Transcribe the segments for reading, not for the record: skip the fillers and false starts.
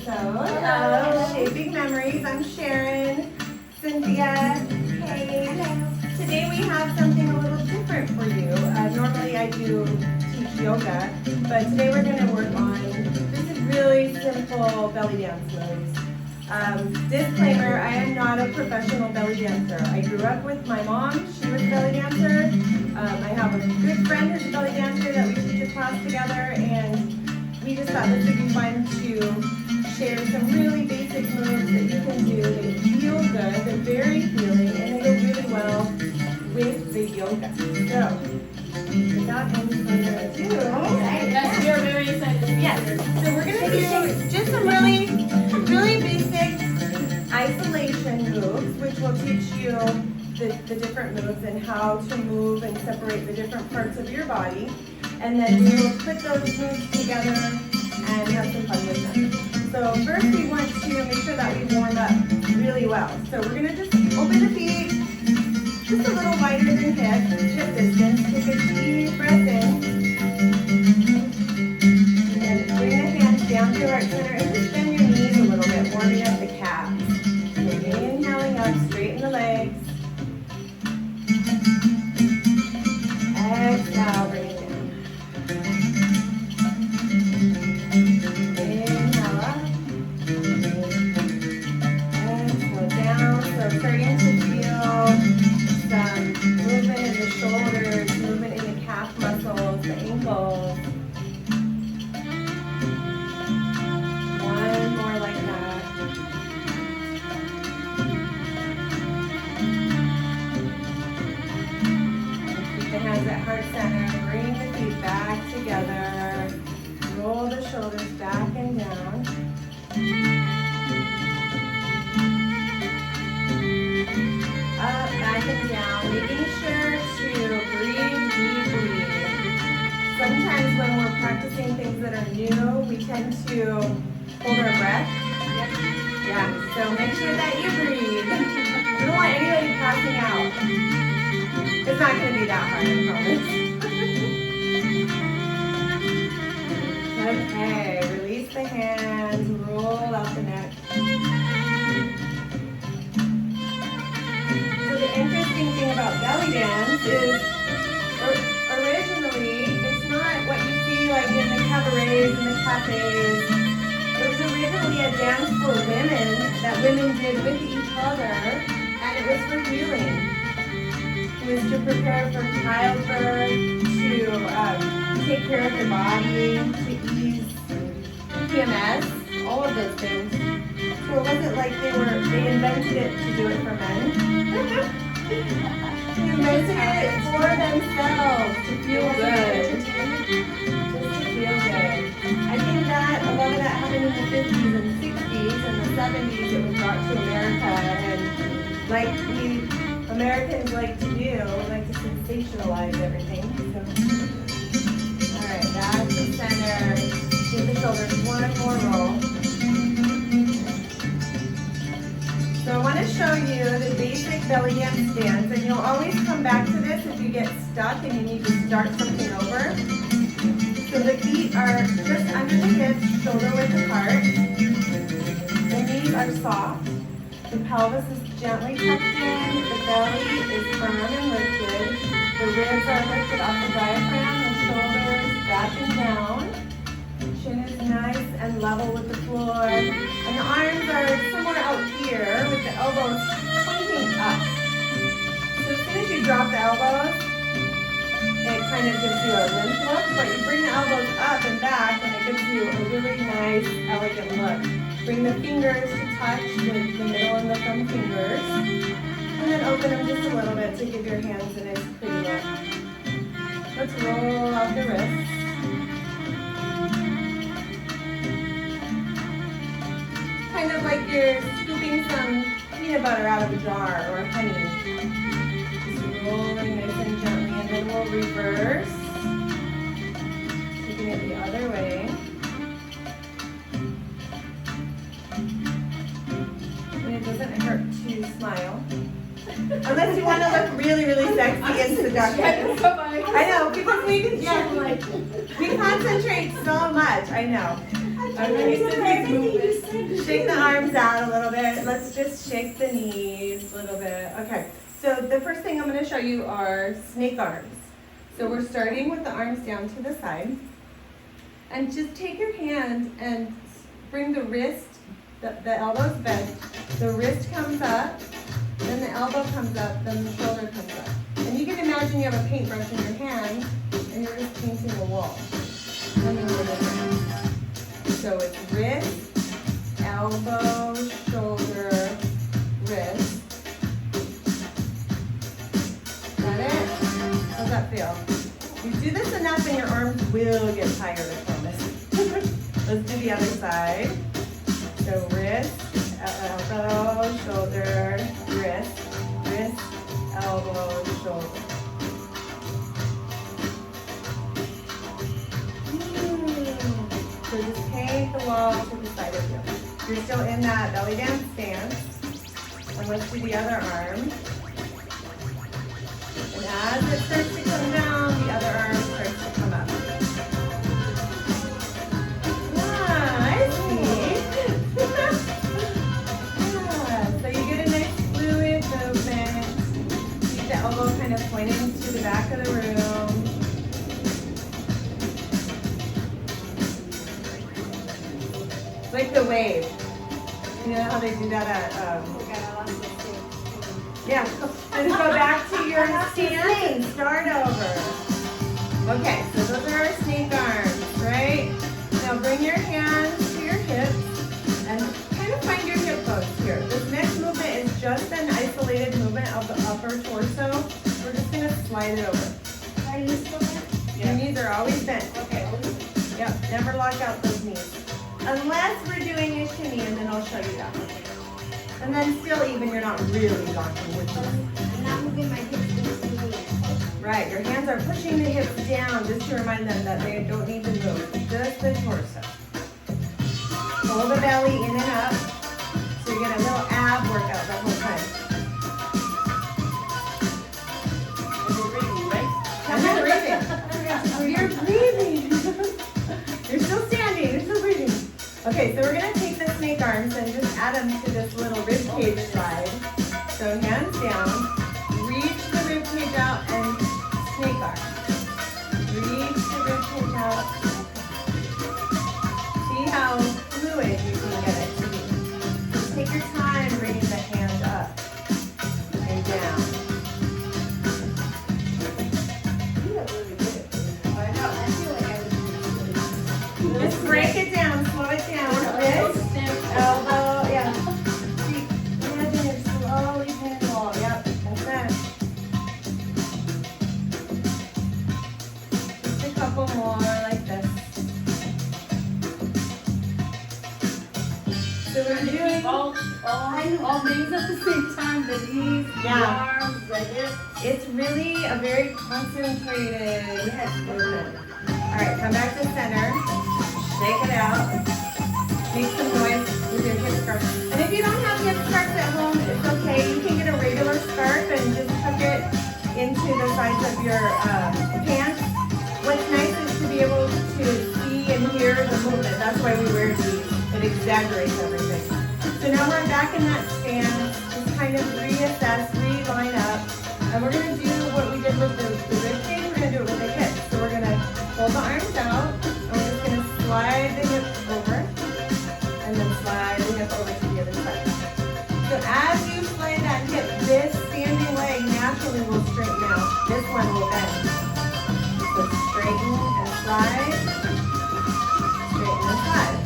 episode of Shaping Memories. I'm Sharon, Cynthia. Hey. Hello. Today we have something a little different for you. Normally I do teach yoga, but today we're going to work on this really simple belly dance moves. Disclaimer, I am not a professional belly dancer. I grew up with my mom. She was a belly dancer. I have a good friend who's a belly dancer that we teach a class together, and we just thought this would be fun to share some really basic moves that you can do that feel good, they're very healing, and they go really well with the yoga. So, without any further ado, Yes, we are very excited. yes. So we're going to do just some really basic isolation moves, which will teach you the different moves and how to move and separate the different parts of your body. And then we will put those moves together and have some fun with them. So first we want to make sure that we warm up really well. So we're going to just open the feet just a little wider than hip distance. Take a deep breath in. And then bring the hands down to our center and just bend your knees a little bit, warming up the calves. So inhaling up, straighten the legs. Exhale, bring it down. Inhale up. Exhale down. So starting to feel some movement in the shoulders, movement in the calf muscles, the ankles. One more like that. Keep the hands at heart center. Bring the feet back together. Roll the shoulders back and down. Up, back and down. Making sure to breathe deeply. Sometimes when we're practicing things that are new, we tend to hold our breath. Yeah, so make sure that you breathe. We don't want anybody passing out. It's not going to be that hard, I promise. Okay, release the hands, roll out the neck. So the interesting thing about belly dance is originally it's not what you see like in the cabarets and the cafes. It was originally a dance for women that women did with each other, and it was for healing. It was to prepare for childbirth, to take care of the body, to ease PMS, all of those things. So it wasn't like they invented it to do it for men. They invented it for themselves to feel good. Just to feel good. I think that a lot of that happened in the 50s and 60s and the 70s. It was brought to America, and like we Americans like to do, we like to sensationalize everything. So, all right, back to center. Give the shoulders one more roll. So I want to show you the basic belly dance stance, and you'll always come back to this if you get stuck and you need to start something over. So the feet are just under the hips, shoulder width apart. The knees are soft. The pelvis is gently tucked in. The belly is firm and lifted. The ribs are lifted off the diaphragm. The shoulders back and down. Chin is nice and level with the floor. And the arms are somewhere out here with the elbows pointing up. So as soon as you drop the elbows, it kind of gives you a limp look, but you bring the elbows up and back and it gives you a really nice, elegant look. Bring the fingers to touch with the middle and the thumb fingers. And then open them just a little bit to give your hands a nice pretty look. Let's roll out the wrists. Kind of like you're scooping some peanut butter out of a jar or honey. Just rolling nice and gently, and then we'll reverse. Taking it the other way. And it doesn't hurt to smile. Unless you want to look really, really sexy and seductive. I know, because we concentrate so much. I know. I'm really surprised you say arms out a little bit. Let's just shake the knees a little bit. Okay, so the first thing I'm gonna show you are snake arms. So we're starting with the arms down to the side. And just take your hand and bring the wrist, the elbows bent. The wrist comes up, then the elbow comes up, then the shoulder comes up. And you can imagine you have a paintbrush in your hand and you're just painting a wall. Let me move it around. So it's wrist, elbow, shoulder, wrist. Got it? How's that feel? You do this enough and your arms will get tired, I promise. Let's do the other side. So wrist, elbow, shoulder, wrist, wrist, elbow, shoulder. So just paint the wall to the side of you. You're still in that belly dance stance. And let's do the other arm. And as it starts to come down, the other arm starts to come up. Yeah, I see. Yeah, so you get a nice fluid movement. Keep the elbow kind of pointing to the back of the room. It's like the wave. You know how they do that at, yeah, and go back to your stance and start over. Okay, so those are our snake arms, right? Now bring your hands to your hips and kind of find your hip bones here. This next movement is just an isolated movement of the upper torso. We're just going to slide it over. Are you still there? Your knees are always bent. Okay. Yep, never lock out those knees. Unless we're doing a shimmy, and then I'll show you that. And then still even, you're not really locking your knees. I'm not moving my hips into the knee. Right, your hands are pushing the hips down just to remind them that they don't need to move, just the torso. Pull the belly in and up, so you get a little ab workout the whole time. And you're breathing, right? And you're breathing. You're breathing. You're still standing, you're still breathing. Okay, so we're gonna take the snake arms and just add them to this little rib cage slide. So hands down, reach the rib cage out and snake arm. Reach the rib cage out. See how fluid you can get it to be. Just take your time bringing the hand up and down. You look really good. I know. I feel like I was Just break it down, slow it down. Wrist, elbow, yeah. See, imagine you're slowly hitting the wall. Yep, that's it. Just a couple more like this. So we're doing, All things at the same time, the knees, the Yeah. arms, the hips. it's really a very concentrated movement. All right, come back to center. Shake it out. Make some noise with your hip scarf. And if you don't have hip scarves at home, it's okay. You can get a regular scarf and just tuck it into the sides of your pants. What's nice is to be able to see and hear the movement. That's why we wear these. It exaggerates everything. So now we're back in that stance. Just kind of reassess, reline up. And we're going to do what we did with the rib cage. We're going to do it with the hips. So we're going to hold the arms out. And we're just going to slide the hip over. And then slide the hip over to the other side. So as you slide that hip, this standing leg naturally will straighten out. This one will bend. So straighten and slide. Straighten and slide.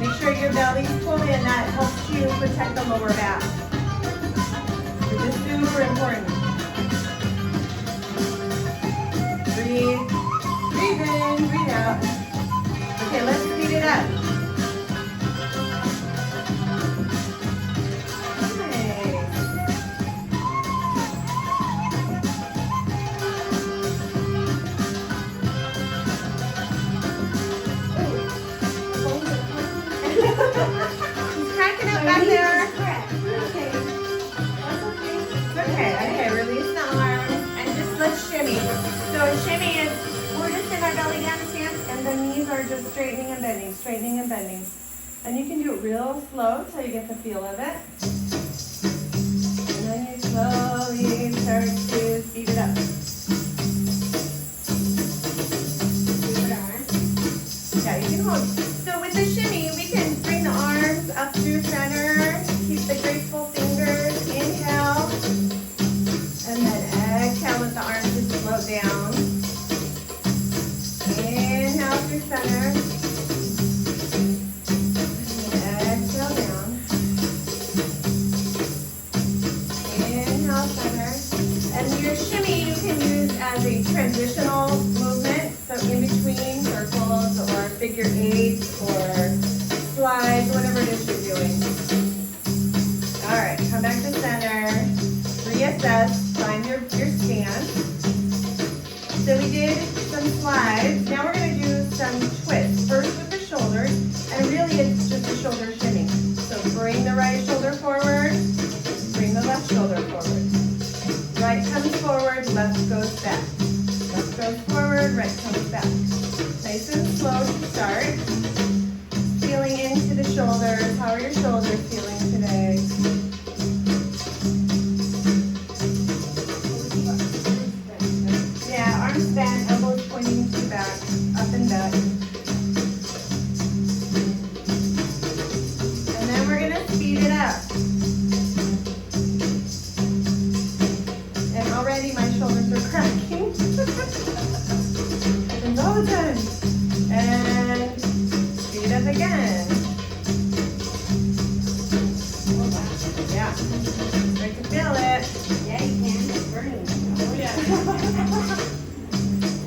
Make sure your belly's pulled in. That helps you protect the lower back. So this is super important. Breathe. Breathe in, breathe out. Okay, let's speed it up. He's cracking up back there. Okay. Okay, release the arms and just let's shimmy. So a shimmy is, we're just in our belly dance stance, and the knees are just straightening and bending, straightening and bending. And you can do it real slow till you get the feel of it. And then you slowly start to speed it up. Yeah, you can hold. So with the shimmy, we can bring the arms up through center, keep the graceful fingers, inhale, and then exhale with the arms to float down. Inhale through center, and exhale down. Inhale center, and your shimmy you can use as a transitional movement, so in between circles or figure eights or slides, whatever it is you're doing. All right, come back to center, reassess, find your stance. So we did some slides. Now we're going to do some twists. First with the shoulders, and really it's just a shoulder shimmy. So bring the right shoulder forward, bring the left shoulder forward. Right comes forward, left goes back. Left goes forward, right comes back. Nice and slow to start. Feeling into the shoulders. How are your shoulders feeling today? Yeah, arms bent, elbows pointing to back, up and back. And then we're going to speed it up. And already my shoulders are cracking. Happens all the time. And speed up again. Yeah. Start to feel it. Yeah, you can. It's burning. Oh, yeah.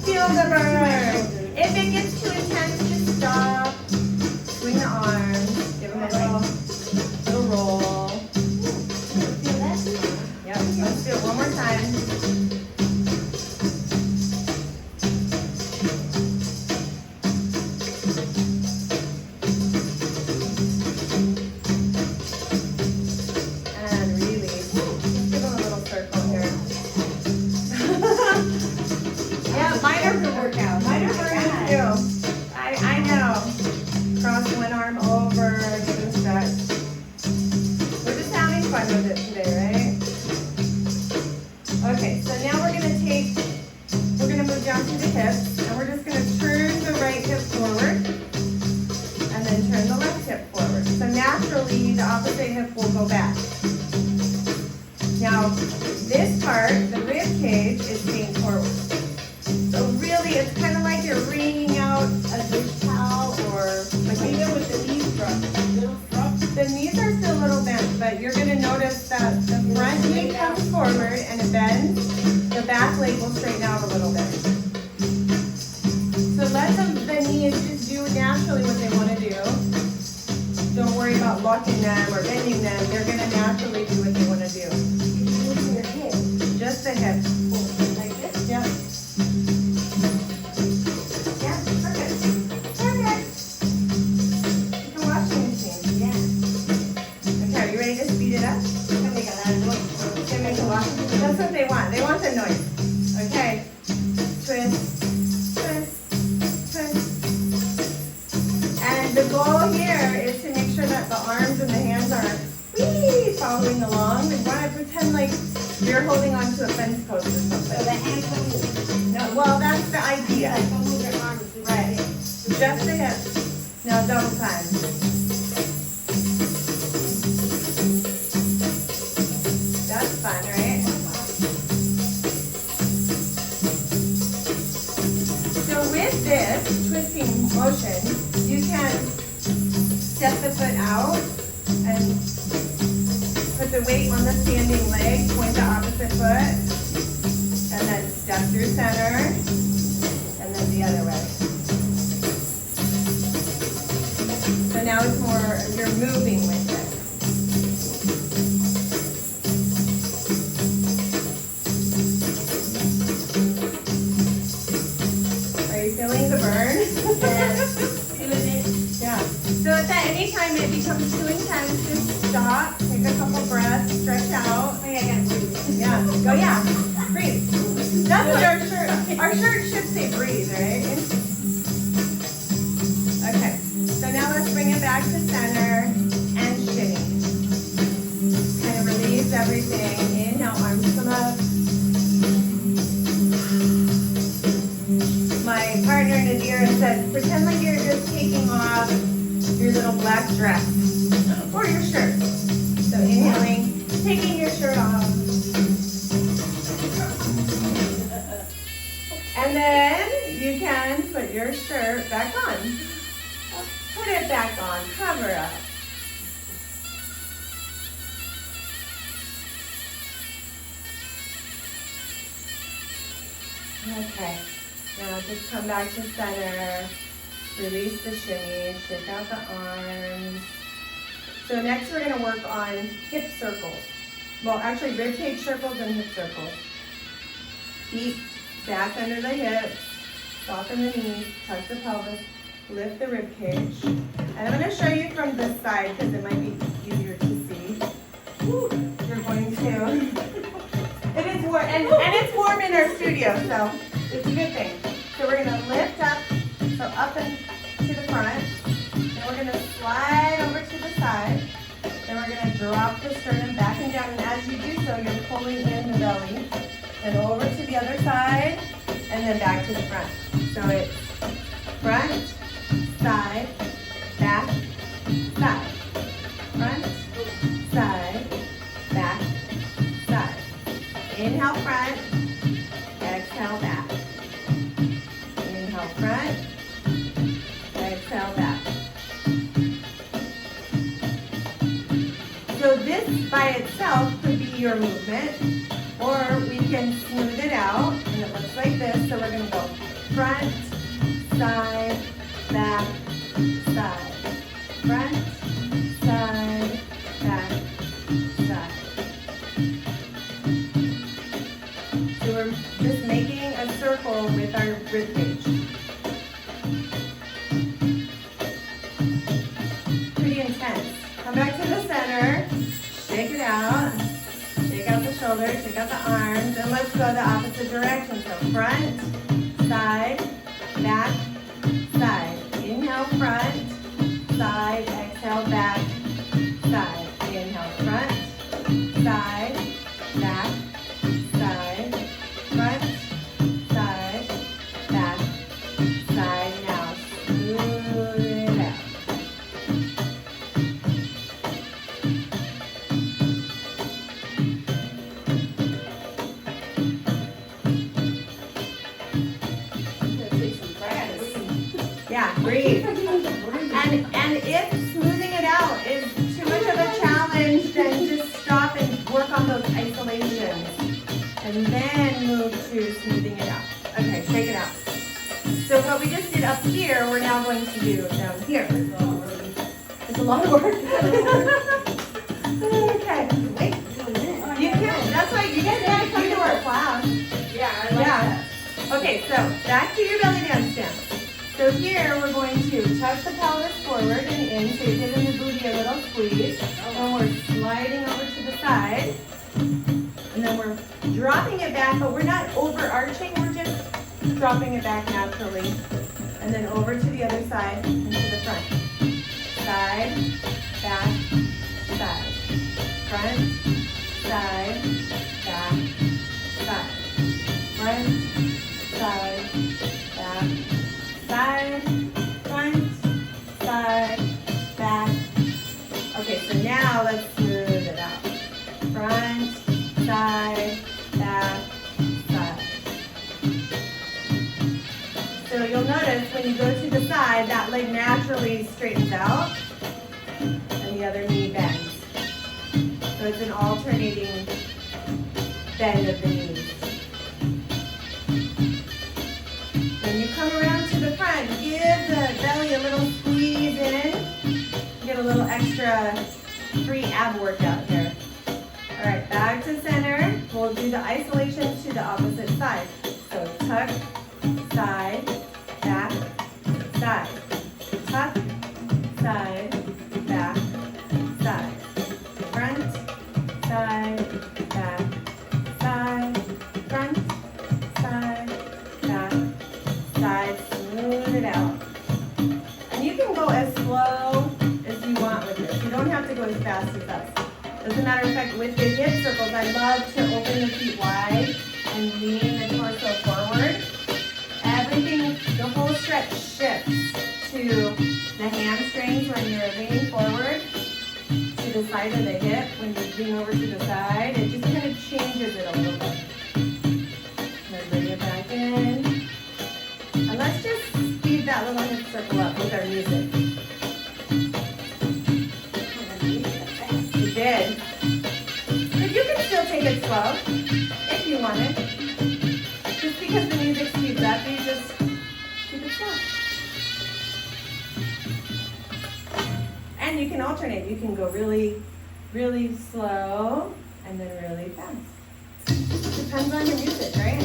Feel the burn. If it gets too intense, just stop. Swing the arms. Give them a little roll. Feel that? Yep. Let's do it one more time. And release. Just give them a little circle here. Yeah, minor workout. Minor workout too. I know. Cross one arm over, give it a stretch. We're just having fun with it today, right? Okay, so now we're gonna move down to the hips, and we're just gonna turn the right hip forward, and then turn the left hip forward. So naturally, the opposite hip will go back. Now, this part, the rib cage, is staying forward. So really, it's kind of like you're wringing out a dish towel or like even with the knees dropped. The knees are still a little bent, but you're going to notice that the front knee comes forward and it bends. The back leg will straighten out a little bit. So let the knees just do naturally what they want to do. Don't worry about locking them or bending them. They're going to naturally do what they want to do. Moving your hip. Just the hip. Like this? Yeah. Yeah, perfect. Perfect. Like a washing machine. Yeah. Okay, are you ready to speed it up? Can make a lot of noise. Can make a washing machine. That's what they want. They want the noise. Okay. Twist, twist, twist. And the goal here is to make sure that the arms and the hands are following along. We want to pretend like you're holding onto a fence post or So something. the hands don't move. No, well, that's the idea. Like don't move your arms. Just Right. it. Just the hips. Now double time. That's fun, right? So with this twisting motion, you can step the foot out and put the weight on the standing leg, point the opposite foot, and then step through center, and then the other way. So now it's more, you're moving with it. Are you feeling the burn? Yes. Feeling it. Yeah. So if at any time it becomes too intense, just stop, take a couple breaths, stretch out. Oh, yeah, I gotta breathe. Yeah, go, yeah, breathe. That's what our our shirt should say breathe, right? Okay, so now let's bring it back to center and shimmy. Kind of release everything. Inhale, arms come up. My partner Nadira said, pretend like you're just taking off your little black dress or your shirt. So inhaling, taking your shirt off. And then you can put your shirt back on. Put it back on, cover up. Okay, now just come back to center. Release the shimmy, shake out the arms. So next we're gonna work on hip circles. Well, actually rib cage circles and hip circles. Feet back under the hips, soften the knees, tuck the pelvis, lift the rib cage. And I'm gonna show you from this side because it might be easier to see. Woo, you're going to. It is warm, and it's warm in our studio, so it's a good thing. So we're gonna lift up, so up and to the front. Then we're gonna slide over to the side. Then we're gonna drop the sternum back and down, and as you do so, you're pulling in the belly. Then over to the other side, and then back to the front. So it's front, side, back, side. Front, side, back, side. Inhale front, exhale back. Inhale front, exhale back. So this by itself could be your movement, or we can smooth it out, and it looks like this. So we're gonna go front, side, back, side. Front, side, back, side. So we're just making a circle with our rib cage. Pretty intense. Come back to the center, shake it out. Shake out the shoulders, shake out the arms, and let's go the opposite direction. So front, side, back, side. Inhale front, side, exhale back, side. Inhale front, side, back, side, front, side, back, side. Now smooth it out. Yeah, breathe. And if smoothing it out is too much of a challenge, then just stop and work on those isolations. And then move to smoothing it out. Okay, shake it out. So what we just did up here, we're now going to do down here. It's a lot of work. Okay, wait. You can, that's why you guys gotta come to our class. Yeah, I like that. Okay, so back to your belly dance stance. So here we're going to tuck the pelvis forward and in, so you're giving the booty a little squeeze. And we're sliding over to the side. And then we're dropping it back, but we're not overarching, we're just dropping it back naturally. And then over to the other side and to the front. Side, back, side. Front, side, back, side. Front, side, back, side, front, side, back. Okay, so now let's smooth it out. Front, side, back, side. So you'll notice when you go to the side, that leg naturally straightens out and the other knee bends. So it's an alternating bend of the knees. When you come around to the front, give the belly a little squeeze in. Get a little extra free ab workout here. All right, back to center. We'll do the isolation to the opposite side. So tuck, side, back, side. Tuck, side, back, side. Front, side, back, side. Front, side, back, fast as us. As a matter of fact, with the hip circles, I love to open the feet wide and lean the torso forward. Everything, the whole stretch shifts to the hamstrings when you're leaning forward, to the side of the hip when you lean over to the side. It just kind of changes it a little bit. Then bring it back in. And let's just speed that little hip circle up with our music. You did. But you can still take it slow if you want it. Just because the music speeds up, you just keep it slow. And you can alternate. You can go really, really slow and then really fast. Depends on your music, right?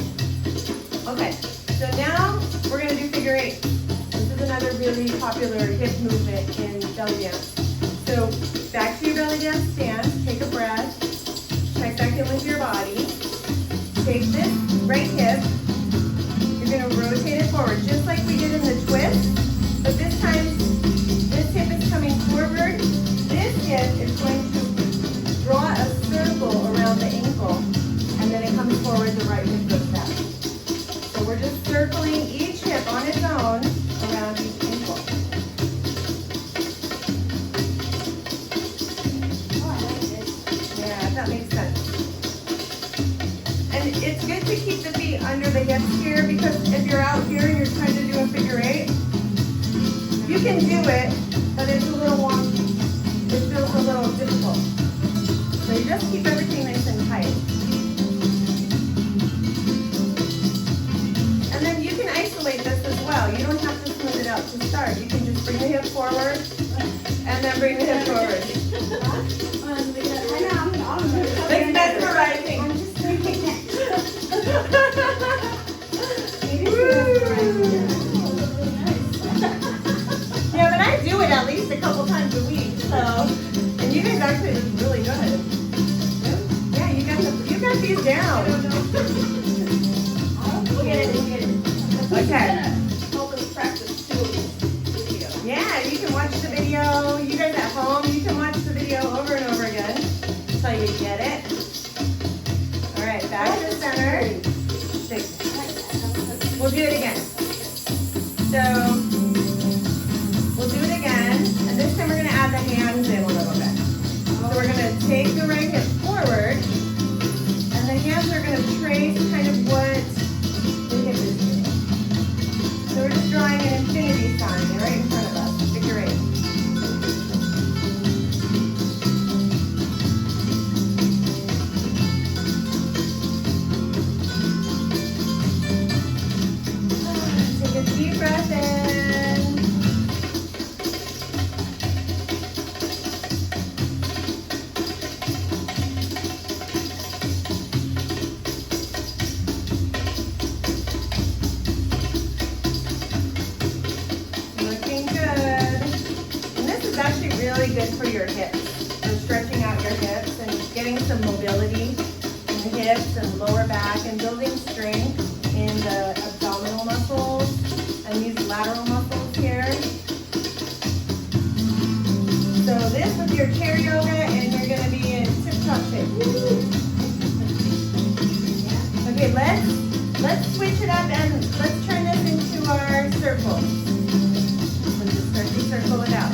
Okay, so now we're going to do figure eight. This is another really popular hip movement in belly dance. So back to your belly dance stance, take a breath, check back in with your body. Take this right hip, you're going to rotate it forward, just like we did in the twist, but this time, this hip is coming forward, this hip is going to draw a circle around the ankle, and then it comes forward, the right hip goes back. So we're just circling each hip on its own around each ankle. Oh, I like this. Yeah, that makes sense. And it's good to keep the feet under the hips here, because if you're out here and you're trying to do a figure eight, you can do it, but it's a little wonky. It feels a little difficult. So you just keep everything nice and tight. And then you can isolate this as well. You don't have to smooth it out to start. You can just bring the hip forward and then bring the hip forward. I know, I'm It's mesmerizing. I'm just thinking that. Yeah, but I do it at least a couple times a week, so, and you guys actually look really good. Yeah, you got these down. We'll get it. Okay. Help us practice too with this video. Yeah, you can watch the video. You guys at home, you can watch the video over and over again so you get it. All right, back to the center. Six. We'll do it again. So, we'll do it again, and this time we're going to add the hands in a little bit. So we're going to take the right hip forward, and the hands are going to trace kind of what the hip is doing. So we're just drawing an infinity sign right in front of us, figure eight. Take a deep breath in. Looking good. And this is actually really good for your hips, for stretching out your hips and getting some mobility in the hips and lower back and building strength in the abdominal muscles and these lateral muscles here. So this with your chair yoga, and you're going to be in tip-top shape. Okay, let's switch it up and let's turn this into our circle. So just start to circle it out.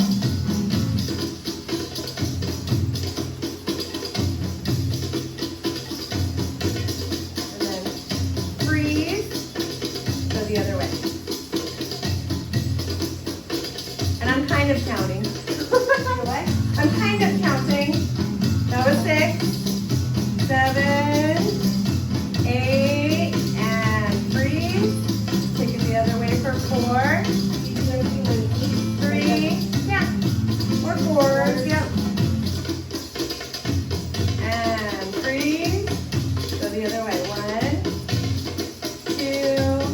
And then freeze, go the other way. And I'm kind of counting. What? I'm kind of counting. That was 6, 7, 8, and freeze. Take it the other way for 4, 3, yeah, or 4s, yep. And freeze. Go the other way. 1, 2,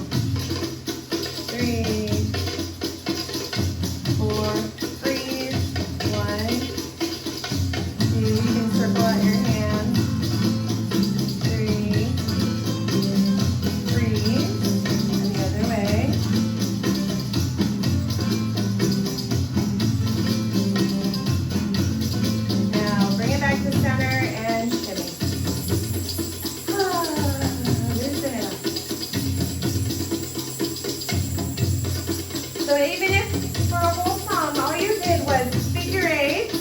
3, 4. Freeze. 1, 2. You can circle out your hands. even if for a whole song, all you did was figure eight,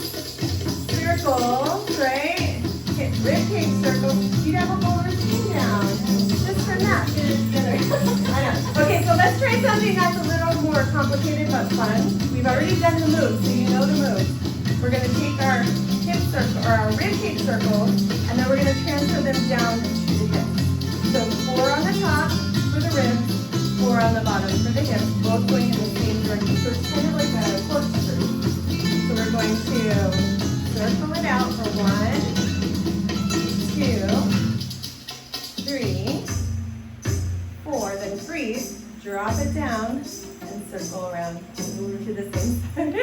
circles, right? Hit rib cage circles. You'd have a whole routine down just from that. I know. Okay, so let's try something that's a little more complicated but fun. We've already done the moves, so you know the moves. We're going to take our hip circle or our rib cage circles, and then we're going to transfer them down to the hips. So 4 on the top for the ribs, 4 on the bottom for the hips, both going in the same direction. So it's kind of like a corkscrew. So we're going to circle it out for 1, 2, 3, 4. Then freeze, drop it down, and circle around and move to the same side.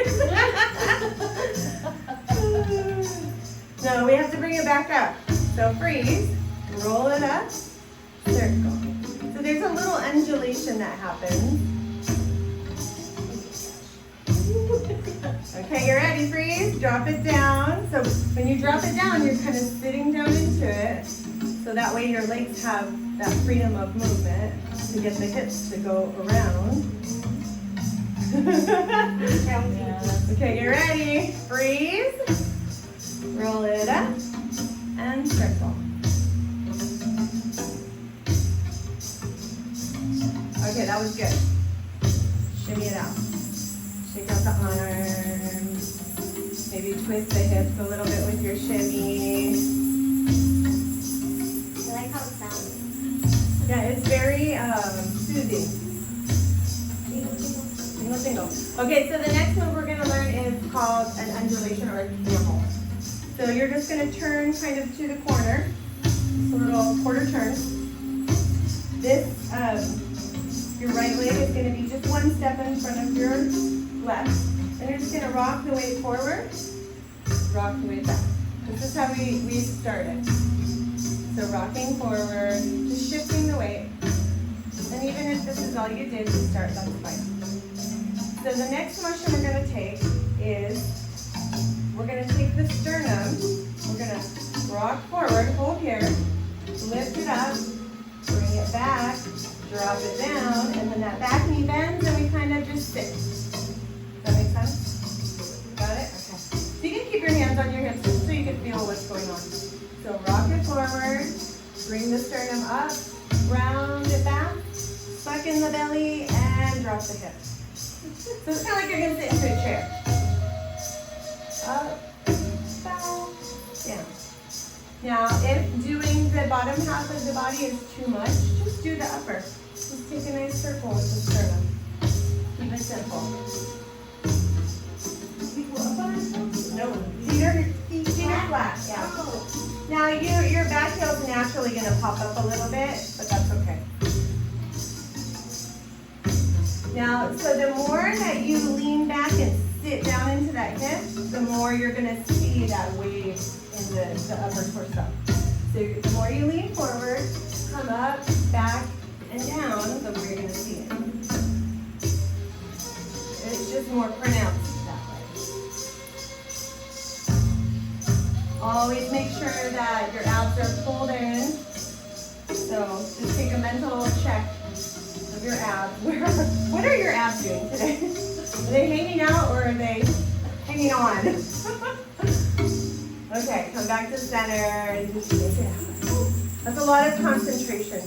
No, we have to bring it back up. So freeze, roll it up, circle. So there's a little undulation that happens. Okay, you're ready, freeze, drop it down. So when you drop it down, you're kind of sitting down into it. So that way your legs have that freedom of movement to get the hips to go around. Okay, get ready. Freeze. Roll it up and circle. Okay, that was good. Shimmy it out. Shake out the arms. Maybe twist the hips a little bit with your shimmy. I like how it sounds. Yeah, it's very soothing. Tingle, tingle. Okay, so the next move we're going to learn is called an undulation or a camel. So you're just going to turn kind of to the corner. So a little quarter turn. This, your right leg is going to be just one step in front of your left. And you're just going to rock the weight forward, rock the weight back. This is how we started. So rocking forward, just shifting the weight. And even if this is all you did to start, that's fine. So the next motion we're going to take is, we're going to take the sternum, we're going to rock forward, hold here, lift it up, bring it back, drop it down, and then that back knee bends and we kind of just sit. Does that make sense? Got it? Okay. So you can keep your hands on your hips just so you can feel what's going on. So rock it forward, bring the sternum up, round it back, suck in the belly, and drop the hips. So it's kind of like you're going to sit into a chair. Up, down, down. Now, if doing the bottom half of the body is too much, just do the upper. Just take a nice circle with the sternum. Keep it simple. No, feet are flat, yeah. Now your back heel is naturally going to pop up a little bit, but that's okay. Now, so the more that you lean back and sit down into that hip, the more you're going to see that wave in the upper torso. So the more you lean forward, come up, back, and down, the more you're going to see it. It's just more pronounced that way. Always make sure that your abs are pulled in. So just take a mental check of your abs. What are your abs doing today? Are they hanging out or are they hanging on? Okay, come back to center and just shake it out. That's a lot of concentration.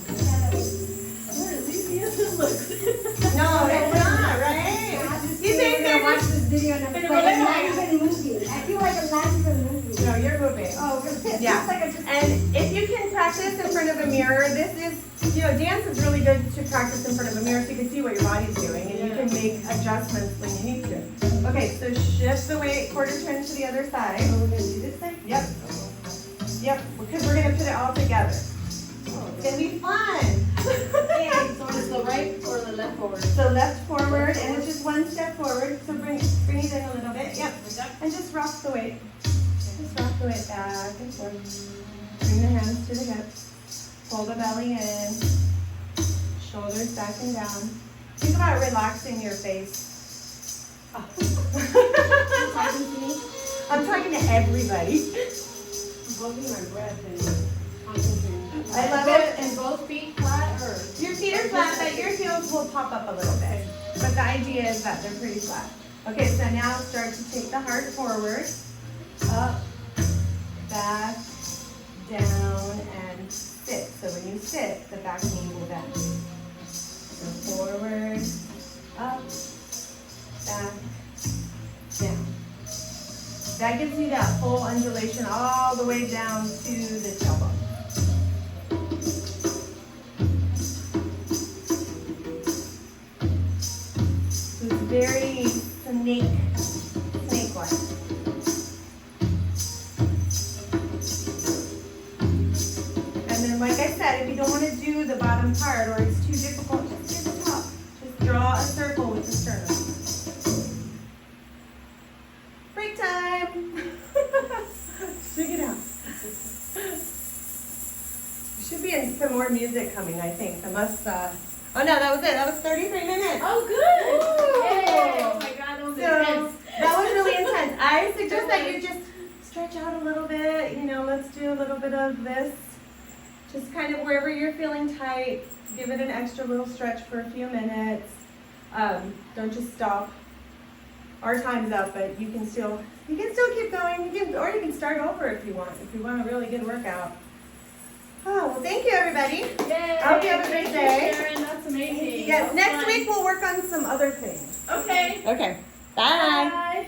No, it's not, right? You think I they're watch just... this video and I'm like, I'm not even moving. I feel like I'm not even moving. No, you're moving. Oh, it's Yeah. like I just... And if you can practice in front of a mirror, this is, dance is really good to practice in front of a mirror so you can see what your body's doing and you can make adjustments when you need to. Okay, so shift the weight, quarter turn to the other side. So we're going to do this thing? Yep. Yep, because we're going to put it all together. It's going to be fun. So it's the right or the left forward? So left forward, and it's just one step forward. So bring it in a little bit. Yep. And just rock the weight. Just rock the weight back and forth. Bring the hands to the hips. Pull the belly in. Shoulders back and down. Think about relaxing your face. Oh. You talking to me? I'm talking to everybody. I'm holding my breath and concentrating. I love it. And both feet flat or? Your feet are flat, but your heels will pop up a little bit. but the idea is that they're pretty flat. Okay, so now start to take the heart forward, up, back, down, and sit. So when you sit, the back knee will bend. So forward, up, back, down. That gives you that full undulation all the way down to the tailbone. So it's very snake-like. And then, like I said, if you don't want to do the bottom part or it's too difficult, just do the top. Just draw a circle with the sternum. Break time! Check it out. There should be some more music coming, I think, unless, oh no, that was it. That was 33 minutes. Oh, good. Ooh. Yay. Oh my God, that was So, intense. that was really intense. I suggest that you just stretch out a little bit. You know, let's do a little bit of this. Just kind of wherever you're feeling tight, give it an extra little stretch for a few minutes. Don't just stop. Our time's up, but you can still keep going. Or you can start over if you want a really good workout. Oh, well, thank you, everybody. Yay. I hope you have a great day. Sharon, that's amazing. Yes, That was next fun. week we'll work on some other things. Okay. Okay. Bye. Bye.